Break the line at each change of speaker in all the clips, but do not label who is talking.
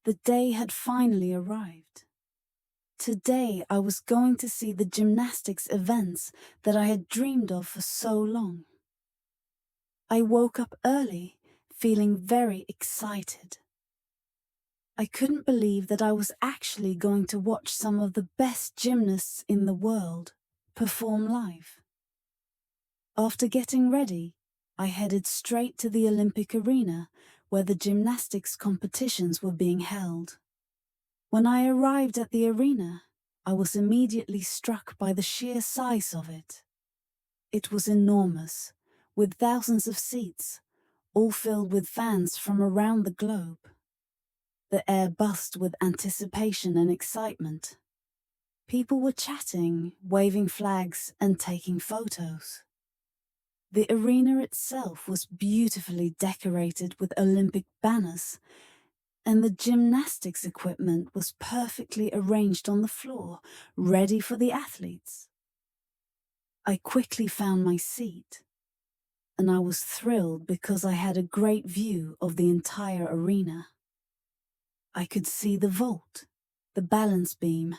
The day had finally arrived. Today I was going to see the gymnastics events that I had dreamed of for so long. I woke up early, feeling very excited. I couldn't believe that I was actually going to watch some of the best gymnasts in the world perform live. After getting ready, I headed straight to the Olympic arena where the gymnastics competitions were being held. When I arrived at the arena, I was immediately struck by the sheer size of it. It was enormous, with thousands of seats, all filled with fans from around the globe. The air buzzed with anticipation and excitement. People were chatting, waving flags, and taking photos. The arena itself was beautifully decorated with Olympic banners, and the gymnastics equipment was perfectly arranged on the floor, ready for the athletes. I quickly found my seat, and I was thrilled because I had a great view of the entire arena. I could see the vault, the balance beam,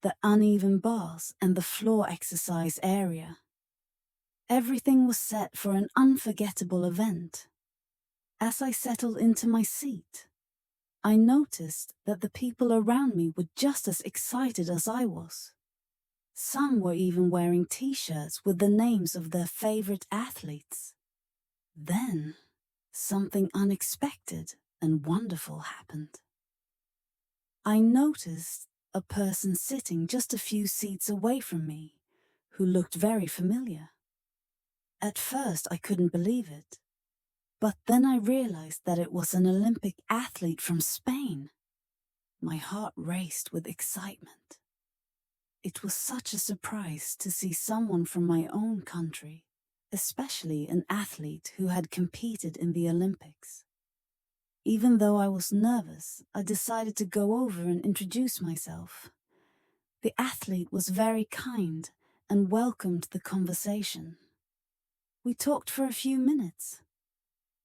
the uneven bars, and the floor exercise area. Everything was set for an unforgettable event. As I settled into my seat, I noticed that the people around me were just as excited as I was. Some were even wearing t-shirts with the names of their favorite athletes. Then, something unexpected and wonderful happened. I noticed a person sitting just a few seats away from me, who looked very familiar. At first I couldn't believe it, but then I realized that it was an Olympic athlete from Spain. My heart raced with excitement. It was such a surprise to see someone from my own country, especially an athlete who had competed in the Olympics. Even though I was nervous, I decided to go over and introduce myself. The athlete was very kind and welcomed the conversation. We talked for a few minutes,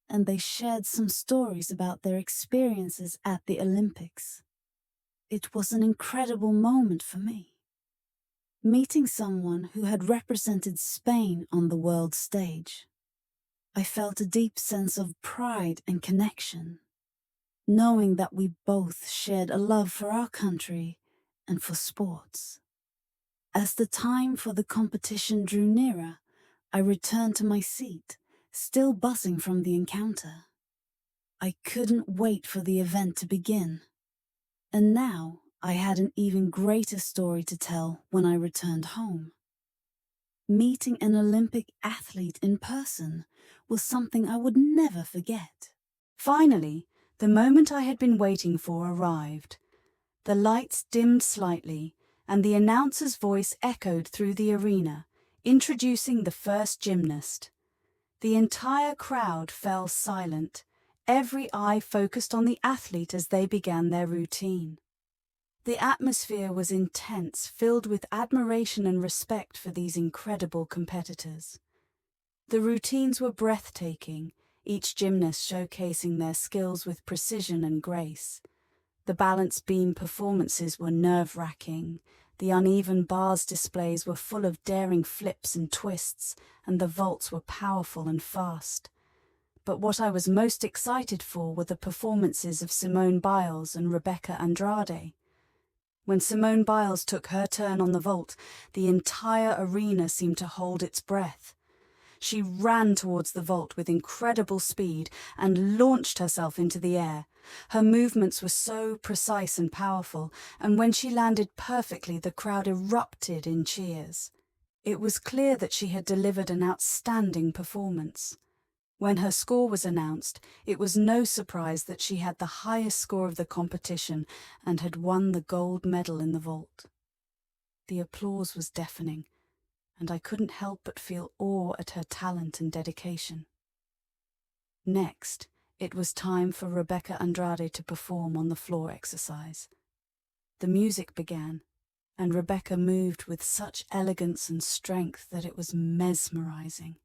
and they shared some stories about their experiences at the Olympics. It was an incredible moment for me, meeting someone who had represented Spain on the world stage. I felt a deep sense of pride and connection, knowing that we both shared a love for our country and for sports. As the time for the competition drew nearer, I returned to my seat, still buzzing from the encounter. I couldn't wait for the event to begin. And now I had an even greater story to tell when I returned home. Meeting an Olympic athlete in person was something I would never forget.
Finally, the moment I had been waiting for arrived. The lights dimmed slightly, and the announcer's voice echoed through the arena, introducing the first gymnast. The entire crowd fell silent, every eye focused on the athlete as they began their routine. The atmosphere was intense, filled with admiration and respect for these incredible competitors. The routines were breathtaking, each gymnast showcasing their skills with precision and grace. The balance beam performances were nerve-wracking, the uneven bars displays were full of daring flips and twists, and the vaults were powerful and fast. But what I was most excited for were the performances of Simone Biles and Rebeca Andrade. When Simone Biles took her turn on the vault, the entire arena seemed to hold its breath. She ran towards the vault with incredible speed and launched herself into the air. Her movements were so precise and powerful, and when she landed perfectly, the crowd erupted in cheers. It was clear that she had delivered an outstanding performance. When her score was announced, it was no surprise that she had the highest score of the competition and had won the gold medal in the vault. The applause was deafening, and I couldn't help but feel awe at her talent and dedication. Next, it was time for Rebeca Andrade to perform on the floor exercise. The music began, and Rebeca moved with such elegance and strength that it was mesmerizing.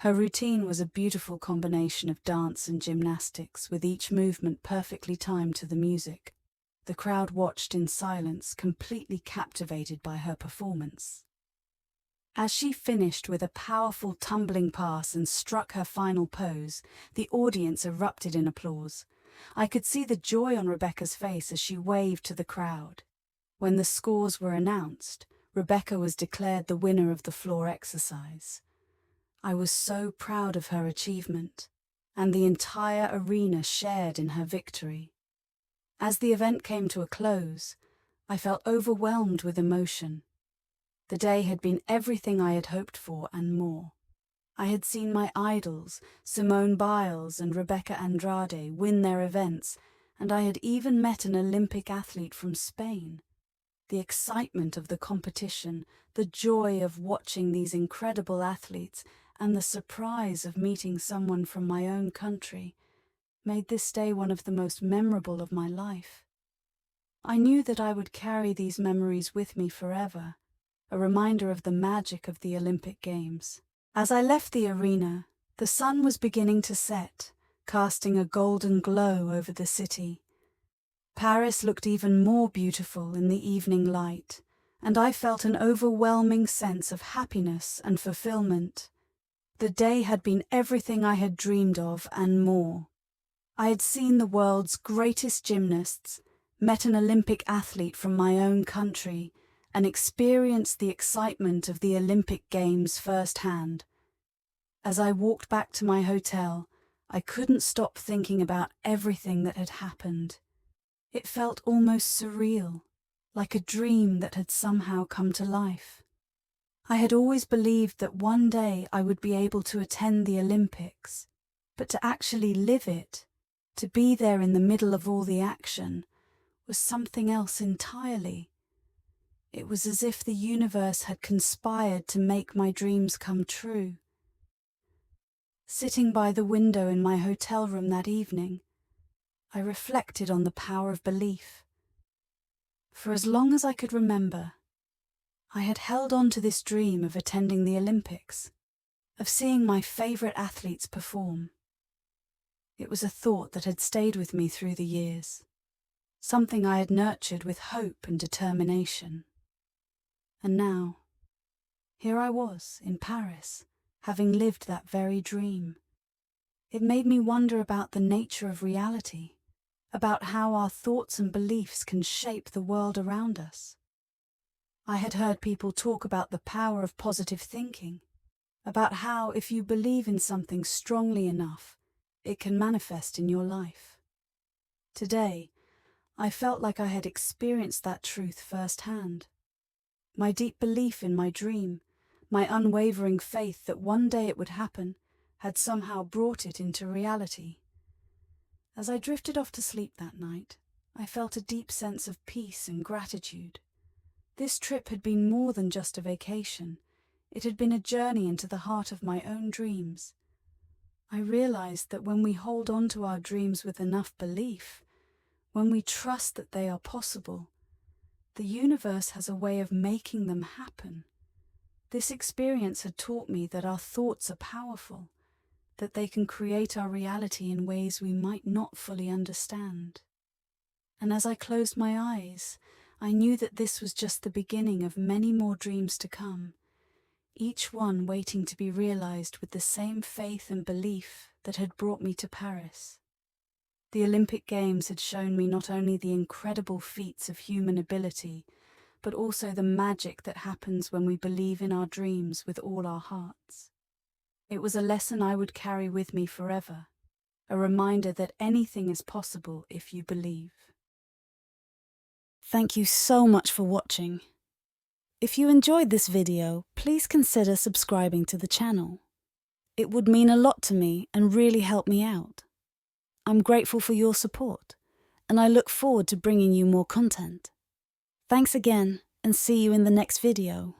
Her routine was a beautiful combination of dance and gymnastics, with each movement perfectly timed to the music. The crowd watched in silence, completely captivated by her performance. As she finished with a powerful tumbling pass and struck her final pose, the audience erupted in applause. I could see the joy on Rebeca's face as she waved to the crowd. When the scores were announced, Rebeca was declared the winner of the floor exercise. I was so proud of her achievement, and the entire arena shared in her victory. As the event came to a close, I felt overwhelmed with emotion. The day had been everything I had hoped for and more. I had seen my idols, Simone Biles and Rebeca Andrade, win their events, and I had even met an Olympic athlete from Spain. The excitement of the competition, the joy of watching these incredible athletes, and the surprise of meeting someone from my own country made this day one of the most memorable of my life. I knew that I would carry these memories with me forever, a reminder of the magic of the Olympic Games. As I left the arena, the sun was beginning to set, casting a golden glow over the city. Paris looked even more beautiful in the evening light, and I felt an overwhelming sense of happiness and fulfillment. The day had been everything I had dreamed of and more. I had seen the world's greatest gymnasts, met an Olympic athlete from my own country, and experienced the excitement of the Olympic Games firsthand. As I walked back to my hotel, I couldn't stop thinking about everything that had happened. It felt almost surreal, like a dream that had somehow come to life. I had always believed that one day I would be able to attend the Olympics, but to actually live it, to be there in the middle of all the action, was something else entirely. It was as if the universe had conspired to make my dreams come true. Sitting by the window in my hotel room that evening, I reflected on the power of belief. For as long as I could remember, I had held on to this dream of attending the Olympics, of seeing my favorite athletes perform. It was a thought that had stayed with me through the years, something I had nurtured with hope and determination. And now, here I was in Paris, having lived that very dream. It made me wonder about the nature of reality, about how our thoughts and beliefs can shape the world around us. I had heard people talk about the power of positive thinking, about how if you believe in something strongly enough, it can manifest in your life. Today, I felt like I had experienced that truth firsthand. My deep belief in my dream, my unwavering faith that one day it would happen, had somehow brought it into reality. As I drifted off to sleep that night, I felt a deep sense of peace and gratitude. This trip had been more than just a vacation. It had been a journey into the heart of my own dreams. I realized that when we hold on to our dreams with enough belief, when we trust that they are possible, the universe has a way of making them happen. This experience had taught me that our thoughts are powerful, that they can create our reality in ways we might not fully understand. And as I closed my eyes, I knew that this was just the beginning of many more dreams to come, each one waiting to be realized with the same faith and belief that had brought me to Paris. The Olympic Games had shown me not only the incredible feats of human ability, but also the magic that happens when we believe in our dreams with all our hearts. It was a lesson I would carry with me forever, a reminder that anything is possible if you believe.
Thank you so much for watching. If you enjoyed this video, please consider subscribing to the channel. It would mean a lot to me and really help me out. I'm grateful for your support, and I look forward to bringing you more content. Thanks again, and see you in the next video.